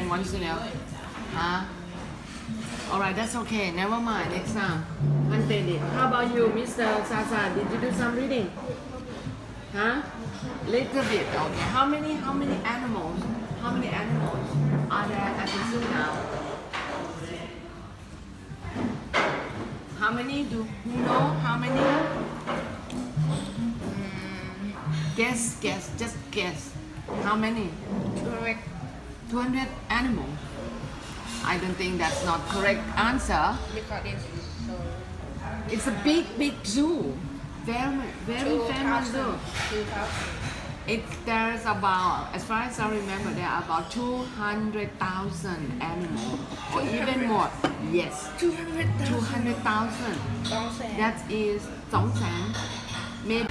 bang once in a while. Huh? Alright, that's okay. Never mind. Next time. Unpaid. How about you, Mr. Sasa? Did you do some reading? Huh? Little bit. Okay. How many animals? How many animals are there at the zoo now? How many? Do you know how many? Guess. Just guess. How many? 200 animals. I don't think that's not correct answer. Because It's a big zoo. Very famous zoo. 2,000. There's about, as far as I remember, there are about 200,000 animals, or even more. Yes, 200,000. That is 200,000. Maybe.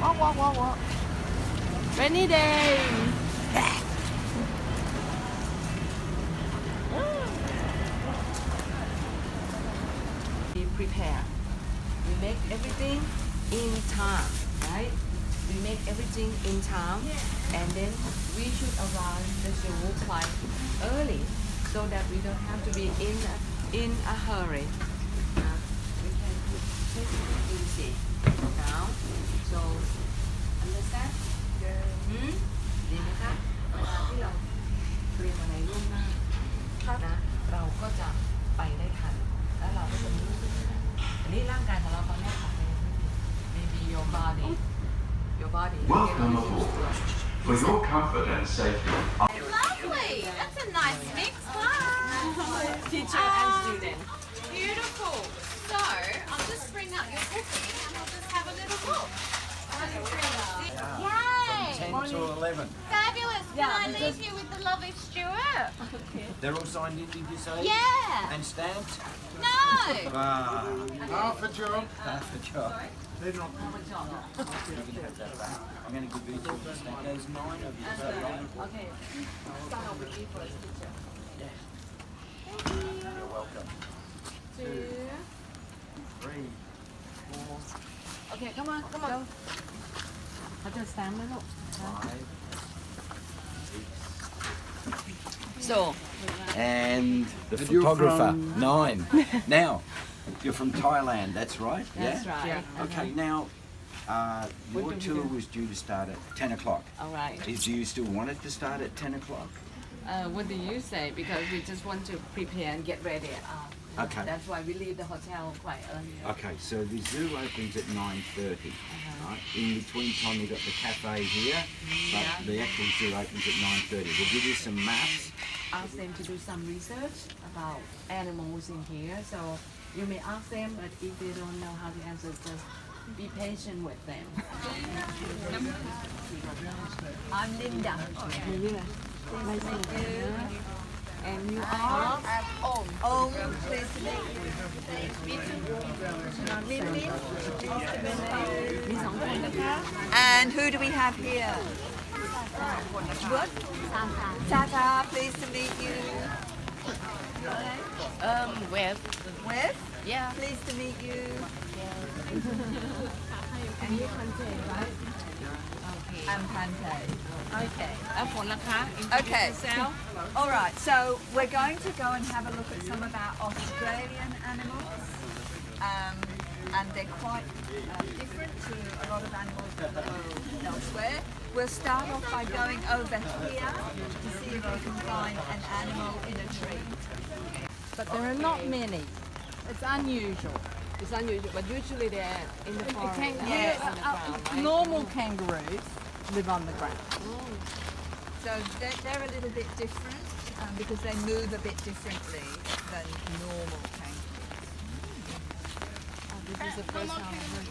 Walk. Rainy day. We prepare. We make everything in time, right? We make everything in time, and then we should arrive the zoo quite early, so that we don't have to be in a hurry. We can take it easy now. So understand? ดีไหมคะเวลาที่เราเตรียมอะไรล่วงหน้านะเราก็จะไปได้ทันแล้วเราก็จะไม่รู้สึกอะไรอันนี้ร่างกายของเราตอนนี้ของเราไม่ดี maybe your body Welcome aboard. For your comfort and safety. Lovely. That's a nice mix. Wow. teacher and student Beautiful. So I'll just bring up your cooking and we'll just have a little look. Yay! 10 to 11. Fabulous. Can I leave you with the lovely Stuart? They're all signed in, did you say? Yeah. And stamped? No. Ah, Half a job. half the job. They're not. You can have that back. I'm going to give you the stamp. There's 9 of you, is that right? okay start off with you first teacher You're welcome. 2 3, 4, okay come on go เขาจะสแตมป์ไหมลูก 5, so and the And you're photographer, from- 9. Now, you're from Thailand, that's right? that's yeah? right Okay, now, your tour was due to start at 10 o'clock. all right Do you still want it to start at 10 o'clock? what do you say because we just want to prepare and get ready Okay. that's why we leave the hotel quite early Okay, so the zoo opens at 9:30. Right? In between time, you've got the cafe here, but Yeah. the actual zoo opens at 9:30. We'll give you some maps. ask them to do some research about animals in here. So you may ask them, but if they don't know how to answer, just be patient with them. I'm Linda. And you are? Oh, pleased to meet you. Min Min. มีสองคนนะคะ And who do we have here? What? Tata, pleased to meet you. Web Web, yeah pleased to meet you. and you contain right okay And Pante. Okay. แล้วฝนล่ะคะ Okay. Introduce yourself. All right, so we're going to go and have a look at some of our Australian animals. And they're quite different to a lot of animals that go elsewhere. We'll start off by going over here to see if we can find an animal in a tree. But there are not many. It's unusual. It's unusual, but usually they're in the forest. Yes. On the ground, right? Normal kangaroos live on the ground. So they're a little bit different because they move a bit differently than normal kangaroos. This is the first time I've heard.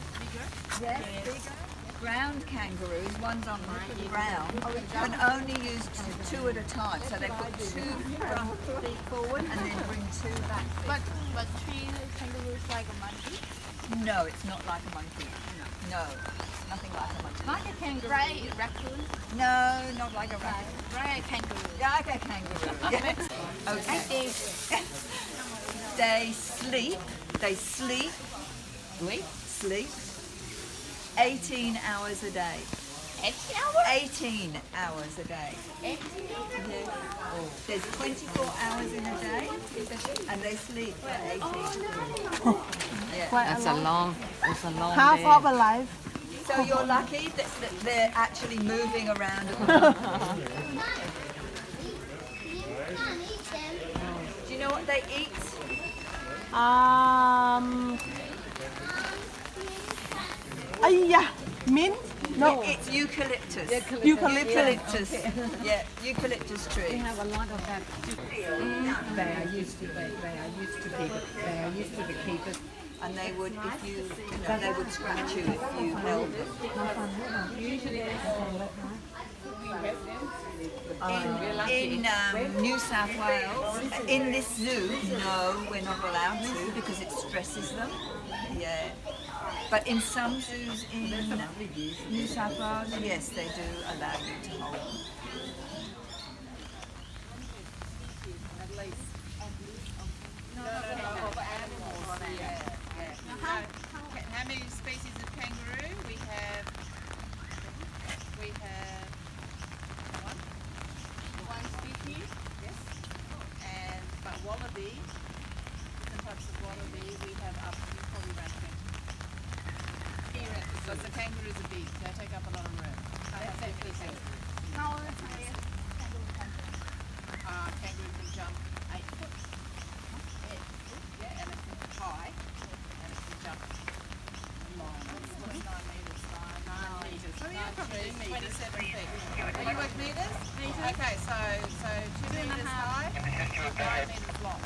Yes, bigger. Ground kangaroos, one's on the ground, can only use two at a time. So they put 2 front feet forward and then bring 2 back feet. But tree kangaroos like a monkey? No, it's not like a monkey. No, nothing like a monkey. Like a kangaroo. Right, raccoon? No, not like a rabbit. Right, kangaroo. Yeah, like a kangaroo. Yes. Okay. They sleep. They sleep. Wait. Sleep. 18 hours a day. 18 hours? 18 hours a day. 18 hours? Yes. There's 24 hours in a day, and they sleep for 18. Yeah. That's a long Half day. of a life. So you're lucky that they're actually moving around. Do you know what they eat? Yeah, mint? No. It's eucalyptus. Eucalyptus. Yeah, eucalyptus tree. Have a lot of that. They are used to keep it. And they would, if you know, they would scratch you if you held it. In New South Wales, in this zoo, no, we're not allowed to because it stresses them. Yeah. But in some zoos in New South Wales, yes, they do allow you to hold them. How many species of kangaroo? We have one species. Yes. And but wallaby, different types of wallaby, we have up to probably around 20. Because the kangaroos are big, they take up a lot of room. How old are you? Kangaroo can jump 8 foot. Yeah, and it can high, and it can jump long. What's 9 metres? 9 metres. Oh, yeah, probably 27 feet. Are you with metres? Okay, so 2 metres high, 9 metres long.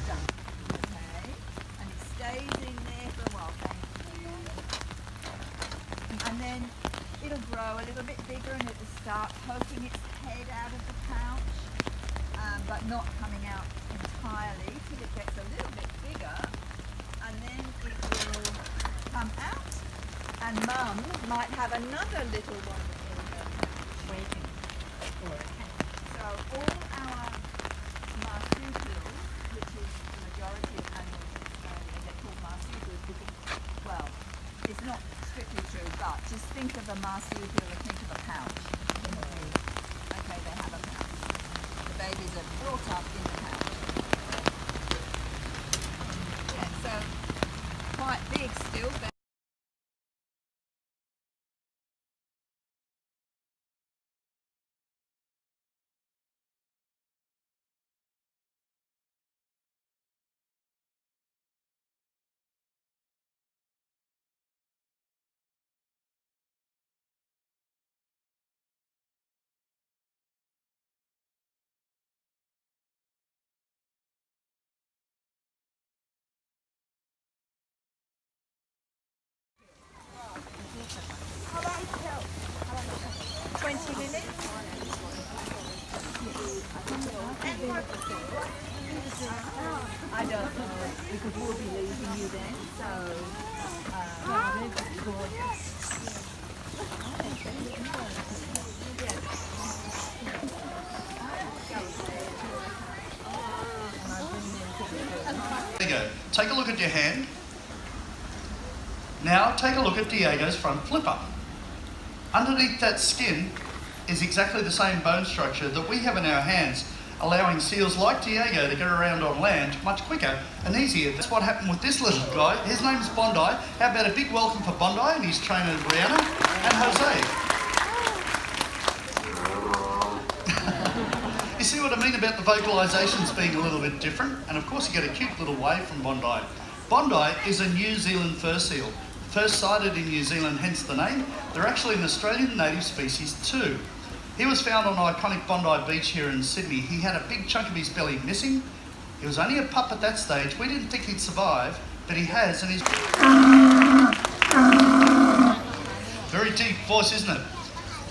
Okay. And it stays in there for a while. And then it'll grow a little bit bigger and it'll start poking its head out of the pouch, but not coming out entirely till it gets a little bit bigger, and then it will come out, and Mum might have another little one in her waiting for it. So all our marsupials, which is the majority of animals in Australia, they're called marsupials because, well, it's not strictly true, but just think of a marsupial and think of a pouch. Okay, they have a pouch. The babies are brought up in the pouch. Yeah, so quite big still. But how long is it? 20 minutes? I don't know, because we'll be leaving you then, so There you go. Take a look at your hand. Now take a look at Diego's front flipper. Underneath that skin is exactly the same bone structure that we have in our hands, allowing seals like Diego to get around on land much quicker and easier. That's what happened with this little guy. His name's Bondi. How about a big welcome for Bondi and his trainer Brianna and Jose. You see what I mean about the vocalisations being a little bit different? And of course you get a cute little wave from Bondi. Bondi is a New Zealand fur seal. First sighted in New Zealand, hence the name. They're actually an Australian native species too. He was found on iconic Bondi Beach here in Sydney. He had a big chunk of his belly missing. He was only a pup at that stage. We didn't think he'd survive, but he has, and he's... Very deep voice, isn't it?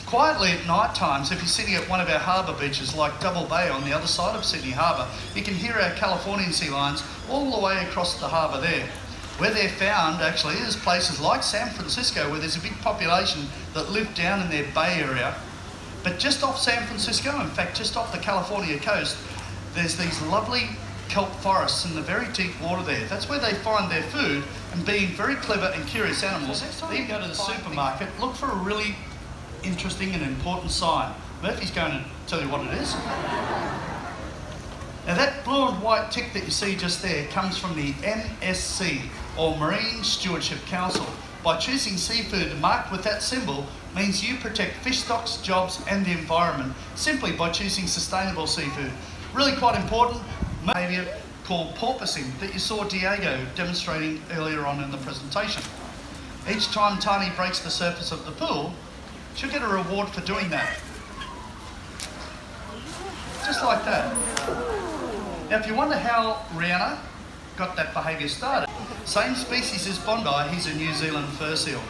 Quietly at night times, if you're sitting at one of our harbour beaches like Double Bay on the other side of Sydney Harbour, you can hear our Californian sea lions all the way across the harbour there. Where they're found actually is places like San Francisco, where there's a big population that live down in their bay area. But just off San Francisco, in fact just off the California coast, there's these lovely kelp forests in the very deep water there. That's where they find their food, and being very clever and curious animals, then you go to the supermarket, look for a really interesting and important sign. Murphy's going to tell you what it is. Now that blue and white tick that you see just there comes from the MSC, or Marine Stewardship Council. By choosing seafood marked with that symbol means you protect fish stocks, jobs and the environment simply by choosing sustainable seafood. Really quite important behaviour called porpoising that you saw Diego demonstrating earlier on in the presentation. Each time Tani breaks the surface of the pool, she'll get a reward for doing that. Just like that. Now if you wonder how Rihanna got that behaviour started, same species as Bondi, he's a New Zealand fur seal.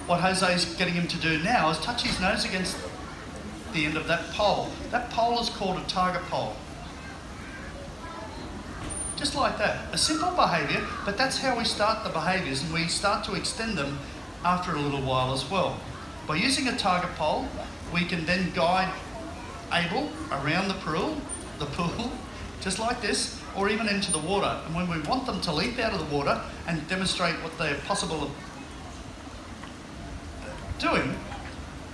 What Jose's getting him to do now is touch his nose against the end of that pole. That pole is called a target pole. Just like that. A simple behaviour, but that's how we start the behaviours, and we start to extend them after a little while as well. By using a target pole, we can then guide Abel around the pool, just like this, or even into the water. And when we want them to leap out of the water and demonstrate what they're possible of doing,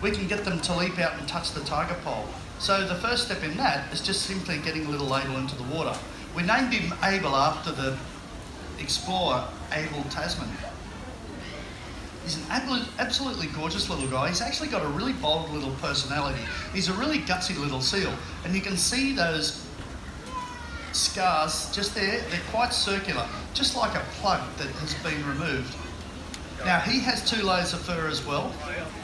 we can get them to leap out and touch the target pole. So the first step in that is just simply getting a little Abel into the water. We named him Abel after the explorer Abel Tasman. He's an absolutely gorgeous little guy. He's actually got a really bold little personality. He's a really gutsy little seal. And you can see those scars just there. They're quite circular, just like a plug that has been removed. Now he has 2 layers of fur as well.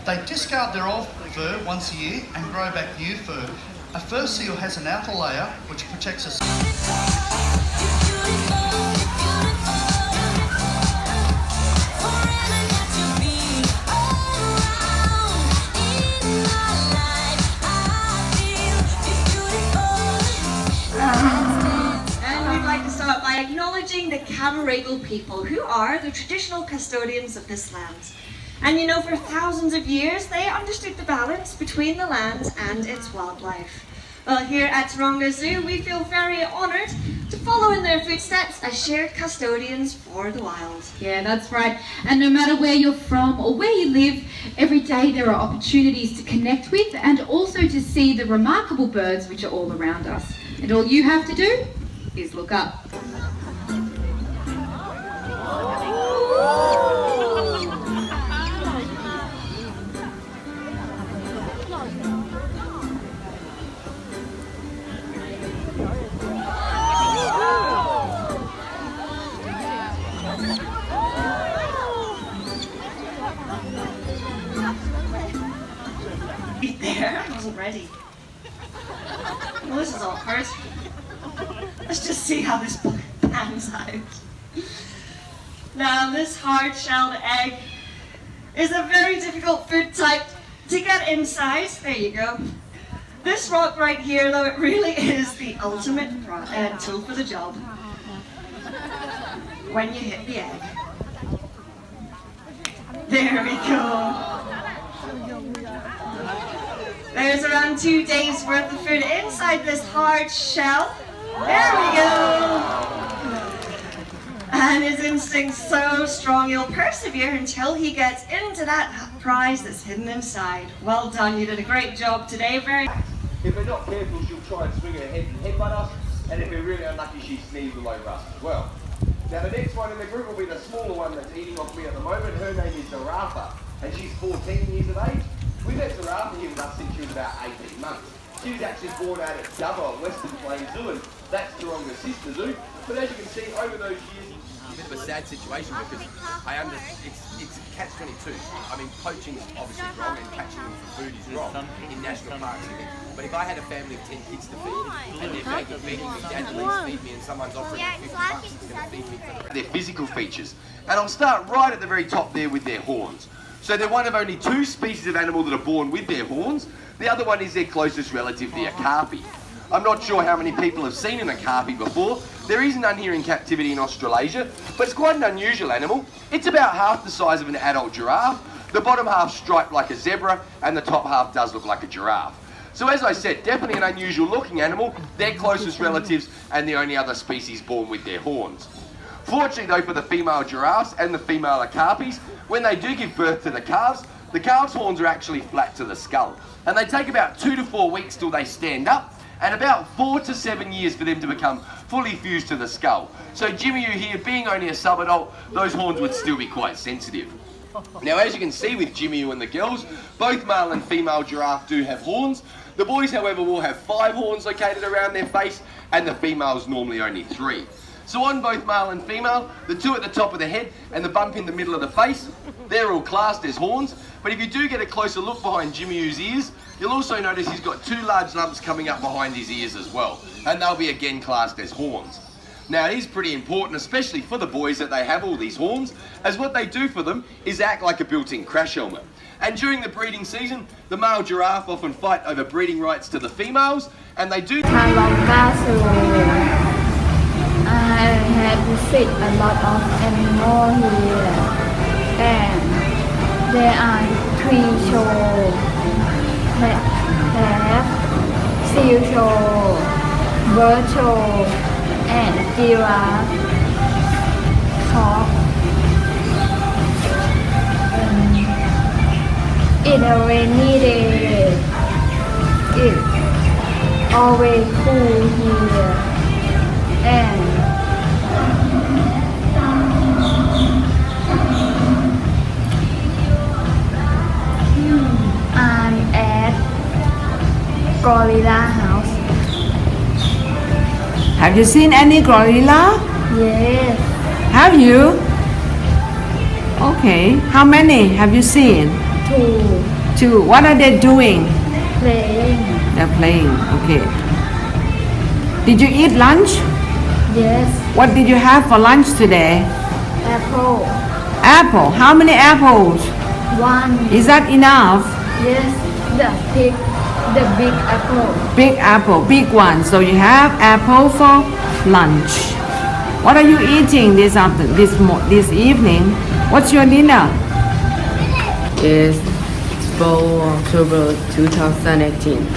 They discard their old fur once a year and grow back new fur. A fur seal has an outer layer which protects us. By acknowledging the Camaragal people, who are the traditional custodians of this land. And you know, for thousands of years, they understood the balance between the land and its wildlife. Well, here at Taronga Zoo, we feel very honoured to follow in their footsteps as shared custodians for the wild. Yeah, that's right. And no matter where you're from or where you live, every day there are opportunities to connect with and also to see the remarkable birds which are all around us. And all you have to do is look up. There, I wasn't ready. Well, this is awkward. Let's just see how this pans out. Now, this hard-shelled egg is a very difficult food type to get inside. There you go. This rock right here, though, it really is the ultimate tool for the job. When you hit the egg. There we go. There's around 2 days worth of food inside this hard shell. There we go. And his instinct's so strong he'll persevere until he gets into that prize that's hidden inside. Well done, you did a great job today. If we're not careful, she'll try and swing her head and headbutt us, and if we're really unlucky, she sneezes all over us as well. Now the next one in the group will be the smaller one that's eating off me at the moment. Her name is Zarafa, and she's 14 years of age. We've had Zarafa here with us since she was about 18 months. She was actually born out at Dubbo, Western Plains Zoo, and that's Taronga's sister zoo. But as you can see, over those years... A bit of a sad situation because it's catch-22. I mean, poaching is obviously wrong and catching them for food is wrong in national parks. But if I had a family of 10 kids to feed and they're begging me, Dad, please feed me, and someone's offering me $50, it's going to feed me for the their physical features. And I'll start right at the very top there with their horns. So they're one of only 2 species of animal that are born with their horns. The other one is their closest relative, the okapi. I'm not sure how many people have seen an okapi before. There is none here in captivity in Australasia, but it's quite an unusual animal. It's about half the size of an adult giraffe. The bottom half striped like a zebra, and the top half does look like a giraffe. So as I said, definitely an unusual looking animal, their closest relatives, and the only other species born with their horns. Fortunately though for the female giraffes and the female okapis, when they do give birth to the calves, The calf's horns are actually flat to the skull, and they take about 2 to 4 weeks till they stand up, and about 4 to 7 years for them to become fully fused to the skull. So Jimmy here, being only a sub-adult, those horns would still be quite sensitive. Now, as you can see with Jimmy and the girls, both male and female giraffe do have horns. The boys, however, will have 5 horns located around their face, and the females normally only 3. So on both male and female, the 2 at the top of the head and the bump in the middle of the face, they're all classed as horns. But if you do get a closer look behind Jimmy's ears, you'll also notice he's got 2 large lumps coming up behind his ears as well, and they'll be again classed as horns. Now, it is pretty important, especially for the boys, that they have all these horns, as what they do for them is act like a built-in crash helmet. And during the breeding season, the male giraffe often fight over breeding rights to the females, and they do... Taronga Zoo. I have visited a lot of animals here, and there are 3 shows. They have seal show, bird show, and giraffe talk. In a rainy day, it's always cool here, and I'm at Gorilla House. Have you seen any gorilla? Yes. Have you? Okay. How many have you seen? 2. What are they doing? Playing. They're playing. Okay. Did you eat lunch? Yes. What did you have for lunch today? Apple. Apple. How many apples? 1. Is that enough? Yes. The big apple. Big apple, big one. So you have apple for lunch. What are you eating this evening? What's your dinner? Is 4 October 2018.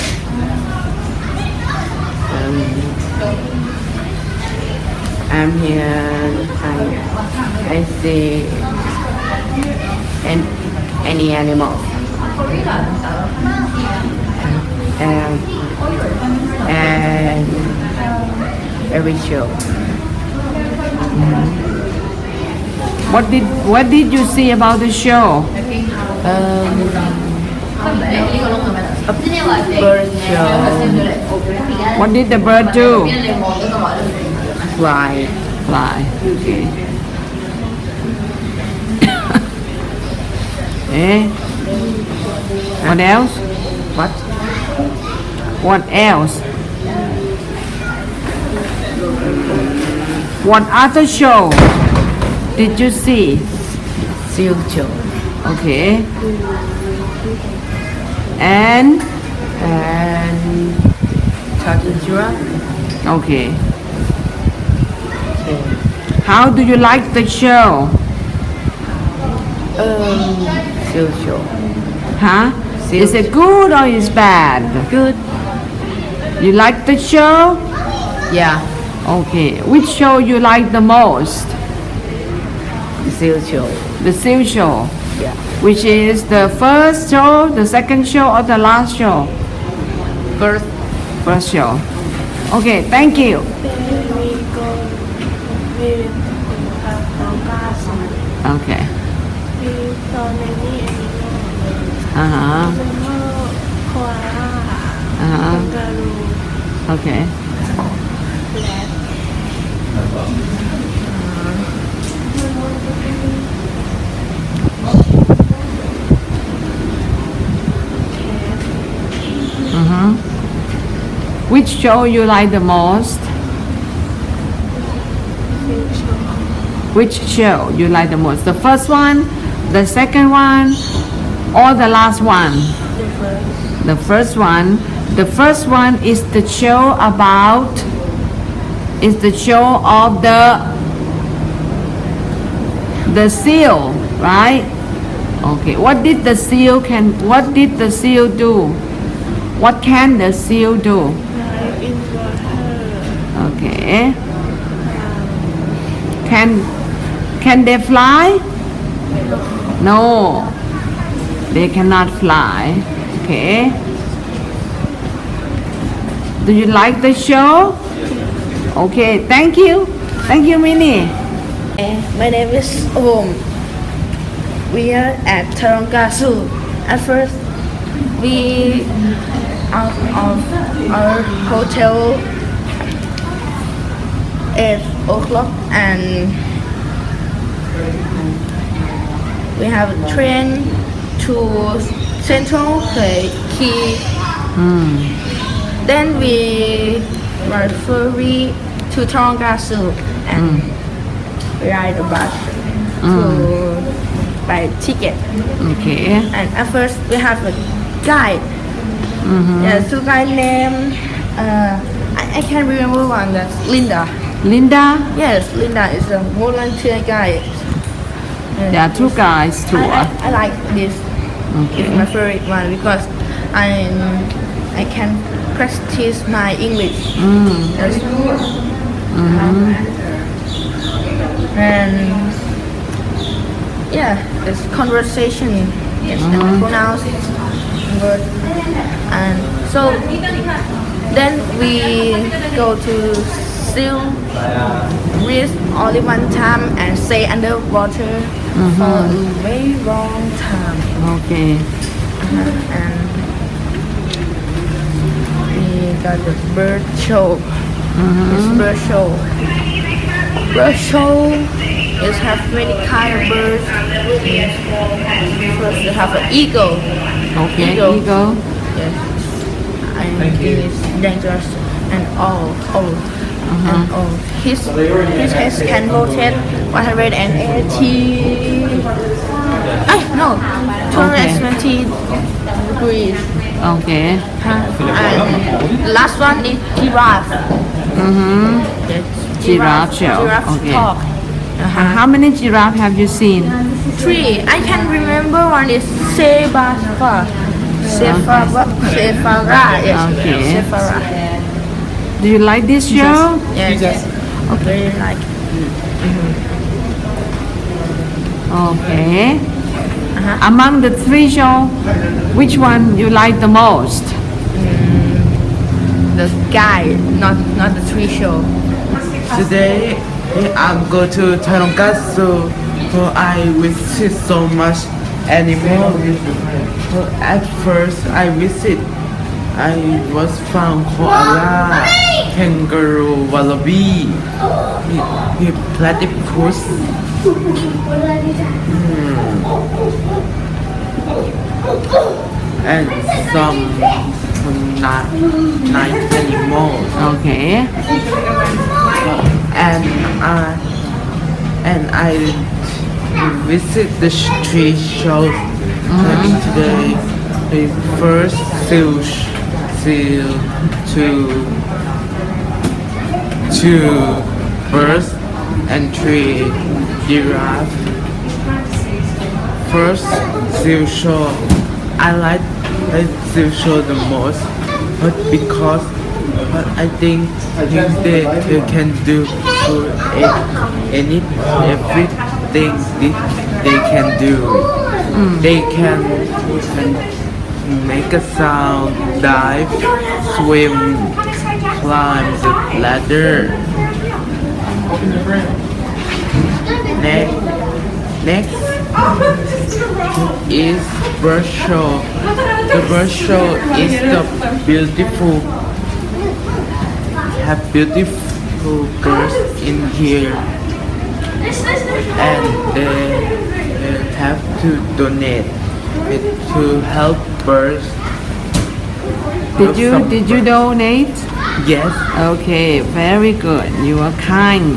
I'm here. I see any animal. And every show. What did you see about the show? Bird show. What did the bird do? Fly. Okay. What else? What else? What other show did you see? Seal show. Okay. And turtle giraffe. Okay. How do you like the show? Seal show. Huh? Is it good or is bad? Good. You like the show? Yeah. Okay. Which show you like the most? The seal show. The seal show. Yeah. Which is the first show, the second show, or the last show? First show. Okay, thank you. Okay. Okay. Which show you like the most? Which show you like the most? The first one, the second one, or the last one? The first one. The first one is the show about, is the show of the seal, right? Okay. What did the seal do? What can the seal do? Okay. Can they fly? No. They cannot fly. Okay. Do you like the show? Okay, thank you. Thank you, Minnie. My name is Om. We are at Taronga Zoo. At first, we out of our hotel at 8 o'clock and we have a train to Central Key. Then we ride ferry to Taronga Zoo and ride a bus to buy ticket. Okay. And at first we have a guide. Two guy named I can't remember one. That's Linda. Linda? Yes, Linda is a volunteer guide. There are two guys too. I like this. Okay. It's my favorite one because I can practice my English. Yes. And yeah, it's conversation, yes, and pronounce word. And so then we go to still breathe only one time and stay underwater for a very long time. Okay. And we got the bird show. It's bird show. Bird show is have many kind of birds. First you have an eagle. Okay, Eagle. Yes. And it's dangerous and all. And all. His head can rotate 180. No, 220 degrees. Okay. And last one is giraffe. Yes, Giraffe show. Giraffe Okay. talk. How many giraffe have you seen? 3. I can remember one is Sephara. Yes. Okay. Sephara. Do you like this show? Yes. Okay. Like. Okay. Among the 3 shows, which one you like the most? The guy, not the 3 show. Today I'm going to Taronga Zoo. I visit so much animal. At first I was found koala, kangaroo, wallaby, platypus, and some nice animals. Okay. And I visit the street shows. Today, the first seal two birds and 3 giraffe. First seal show, I like the seal show the most, but because I think they can do everything they can do. They can make a sound, dive, swim, climb the ladder. Next is bird show. The bird show is the have beautiful birds in here, and they have to donate it to help birds. Did you donate? Yes. Okay, very good. You are kind.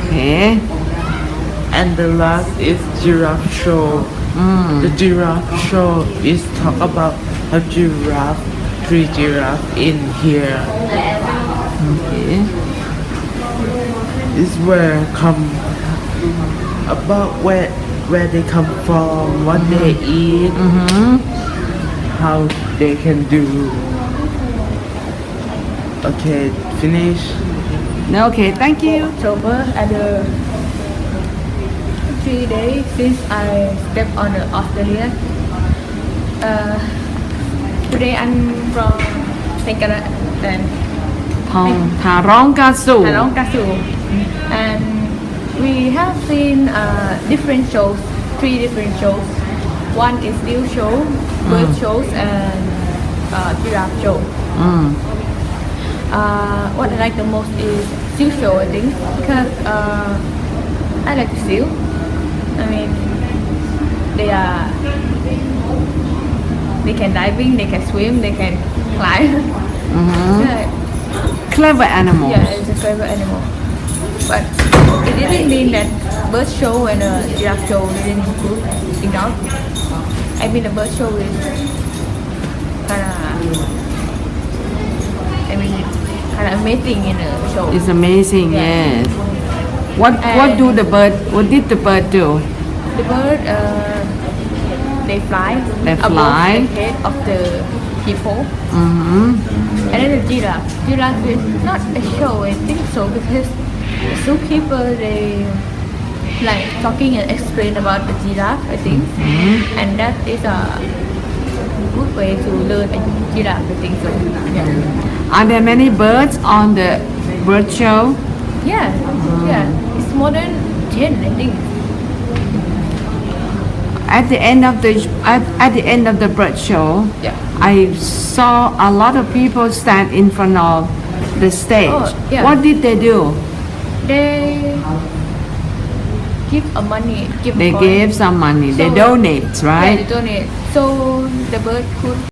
Okay. And the last is giraffe show. The giraffe show is talk about a giraffe, 3 giraffe in here. Okay. Is where come about where they come from, what they eat, how they can do. Okay, finish. Okay, thank you. October and 3 days since I stepped on Australia. Today I'm from Taronga Zoo. And we have seen different shows, 3 different shows. One is deer show, bird shows, and giraffe show. What I like the most is seal show, I think, because I like the seal. I mean, they can diving, they can swim, they can climb. Clever animals. Yeah, it's a clever animal. But it didn't mean that bird show and giraffe show didn't improve enough. I mean, the bird show is kind of amazing in a show. It's amazing, yes. What did the bird do? The bird, they fly. They fly. Above the head of the people. And then the giraffe is not a show, I think so, because the zookeeper, they like talking and explain about the giraffe, I think. And that is a good way to learn a giraffe, I think so. Yeah. Are there many birds on the bird show? Yeah, it's more than 10, I think. At the end of the bird show, I saw a lot of people stand in front of the stage. What did they do? They give money. They gave some money. They donate, right? Yeah, they donate. So the bird could